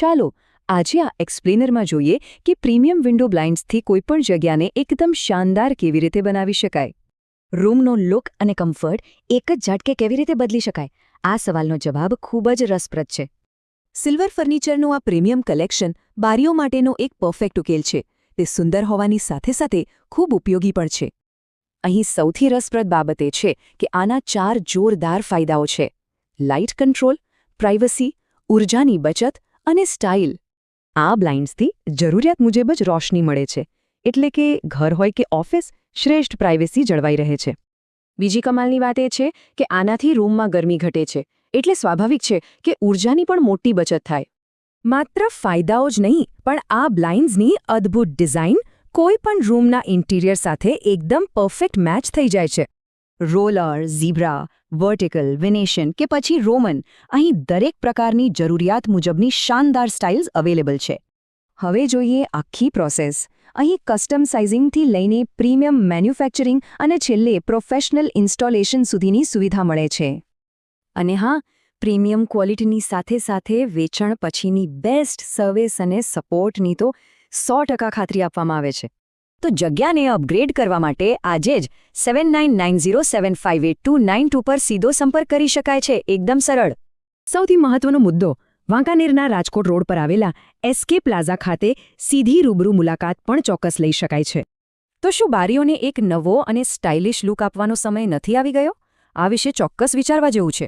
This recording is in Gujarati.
ચાલો આજે આ એક્સપ્લેનરમાં જોઈએ કે પ્રીમિયમ વિન્ડો બ્લાઇન્ડ્સથી કોઈપણ જગ્યાને એકદમ શાનદાર કેવી રીતે બનાવી શકાય. રૂમનો લુક અને કમ્ફર્ટ એક જ ઝટકે કેવી રીતે બદલી શકાય? આ સવાલનો જવાબ ખૂબ જ રસપ્રદ છે. સિલ્વર ફર્નિચરનું આ પ્રીમિયમ કલેક્શન બારીઓ માટેનો એક પરફેક્ટ ઉકેલ છે. તે સુંદર હોવાની સાથે સાથે ખૂબ ઉપયોગી પણ છે. અહીં સૌથી રસપ્રદ બાબત એ છે કે આના 4 જોરદાર ફાયદાઓ છે: લાઇટ કંટ્રોલ, પ્રાઇવસી, ઊર્જાની બચત અને સ્ટાઇલ. આ બ્લાઇન્ડ્સથી જરૂરિયાત મુજબ જ રોશની મળે છે, એટલે કે ઘર હોય કે ઓફિસ, શ્રેષ્ઠ પ્રાઇવસી જળવાઈ રહે છે. બીજી કમાલની વાત એ છે કે આનાથી રૂમમાં ગરમી ઘટે છે, એટલે સ્વાભાવિક છે કે ઊર્જાની પણ મોટી બચત થાય. માત્ર ફાયદાઓ જ નહીં, પણ આ બ્લાઇન્ડ્સની અદ્ભુત ડિઝાઇન કોઈપણ રૂમના ઇન્ટિરિયર સાથે એકદમ પરફેક્ટ મેચ થઈ જાય છે. રોલર, ઝીબ્રા, વર્ટિકલ, વેનેશિયન કે પછી રોમન, અહીં દરેક પ્રકારની જરૂરિયાત મુજબની શાનદાર સ્ટાઇલ્સ અવેલેબલ છે. હવે જોઈએ આખી પ્રોસેસ. અહીં કસ્ટમ સાઇઝિંગથી લઈને પ્રીમિયમ મેન્યુફેક્ચરિંગ અને છેલ્લે પ્રોફેશનલ ઇન્સ્ટોલેશન સુધીની સુવિધા મળે છે. અને હા, પ્રીમિયમ ક્વોલિટીની સાથે સાથે વેચાણ પછીની બેસ્ટ સર્વિસ અને સપોર્ટની તો 100% ખાતરી આપવામાં આવે છે. તો જગ્યાને અપગ્રેડ કરવા માટે આજે જ 7990758292 પર સીધો સંપર્ક કરી શકાય છે. એકદમ સરળ. સૌથી મહત્વનો મુદ્દો, વાંકાનેરના રાજકોટ રોડ પર આવેલા SK પ્લાઝા ખાતે સીધી રૂબરૂ મુલાકાત પણ ચોક્કસ લઈ શકાય છે. તો શું બારીઓને એક નવો અને સ્ટાઇલિશ લુક આપવાનો સમય નથી આવી ગયો? આ વિશે ચોક્કસ વિચારવા જેવું છે.